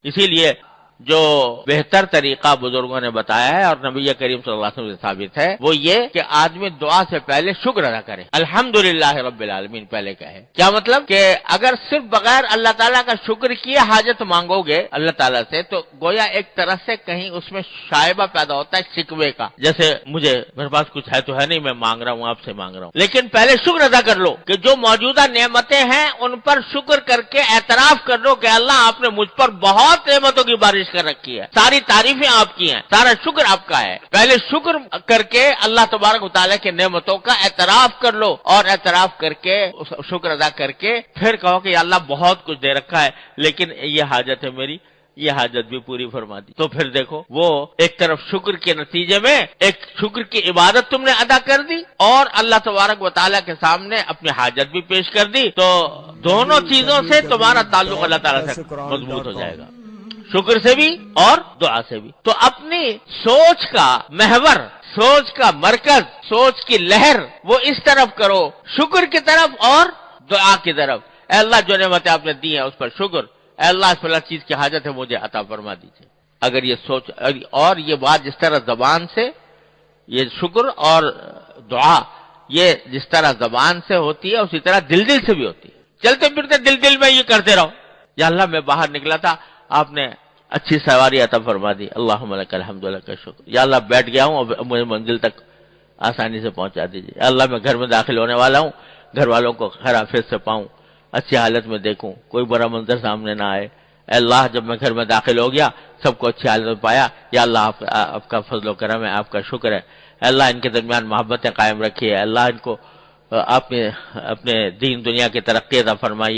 اسی لیے جو بہتر طریقہ بزرگوں نے بتایا ہے اور نبی کریم صلی اللہ علیہ وسلم سے ثابت ہے وہ یہ کہ آدمی دعا سے پہلے شکر ادا کرے، الحمدللہ رب العالمین پہلے کہے۔ کیا مطلب کہ اگر صرف بغیر اللہ تعالیٰ کا شکر کیے حاجت مانگو گے اللہ تعالیٰ سے تو گویا ایک طرح سے کہیں اس میں شائبہ پیدا ہوتا ہے شکوے کا، جیسے میرے پاس کچھ ہے تو ہے نہیں، میں مانگ رہا ہوں آپ سے مانگ رہا ہوں، لیکن پہلے شکر ادا کر لو کہ جو موجودہ نعمتیں ہیں ان پر شکر کر کے اعتراف کر لو کہ اللہ آپ نے مجھ پر بہت نعمتوں کی بارش کر رکھی ہے، ساری تعریفیں آپ کی ہیں، سارا شکر آپ کا ہے۔ پہلے شکر کر کے اللہ تبارک و تعالیٰ کے نعمتوں کا اعتراف کر لو، اور اعتراف کر کے شکر ادا کر کے پھر کہو کہ یا اللہ بہت کچھ دے رکھا ہے لیکن یہ حاجت ہے میری، یہ حاجت بھی پوری فرما دی۔ تو پھر دیکھو وہ ایک طرف شکر کے نتیجے میں ایک شکر کی عبادت تم نے ادا کر دی اور اللہ تبارک و تعالیٰ کے سامنے اپنی حاجت بھی پیش کر دی، تو دونوں چیزوں سے تمہارا تعلق اللہ تعالیٰ سے مضبوط ہو جائے گا، شکر سے بھی اور دعا سے بھی۔ تو اپنی سوچ کا محور، سوچ کا مرکز، سوچ کی لہر وہ اس طرف کرو، شکر کی طرف اور دعا کی طرف۔ اے اللہ جو نعمتیں آپ نے دی ہیں اس پر شکر، اے اللہ اس پر چیز کی حاجت ہے مجھے عطا فرما دیجیے۔ اگر یہ سوچ اور یہ بات جس طرح زبان سے، یہ شکر اور دعا یہ جس طرح زبان سے ہوتی ہے اسی طرح دل سے بھی ہوتی ہے۔ چلتے پھرتے دل میں یہ کرتے رہو، یا اللہ میں باہر نکلا تھا آپ نے اچھی سواری عطا فرما دی، اللہم لک الحمد لک الشکر، یا اللہ بیٹھ گیا ہوں اب مجھے منزل تک آسانی سے پہنچا دیجیے، یا اللہ میں گھر میں داخل ہونے والا ہوں، گھر والوں کو خیر عافیت سے پاؤں، اچھی حالت میں دیکھوں، کوئی برا منظر سامنے نہ آئے، اے اللہ جب میں گھر میں داخل ہو گیا سب کو اچھی حالت میں پایا، یا اللہ آپ کا فضل و کرم ہے، آپ کا شکر ہے، اے اللہ ان کے درمیان محبتیں قائم رکھیے، اللہ ان کو آپ نے اپنے دین دنیا کی ترقی عطا فرمائیے۔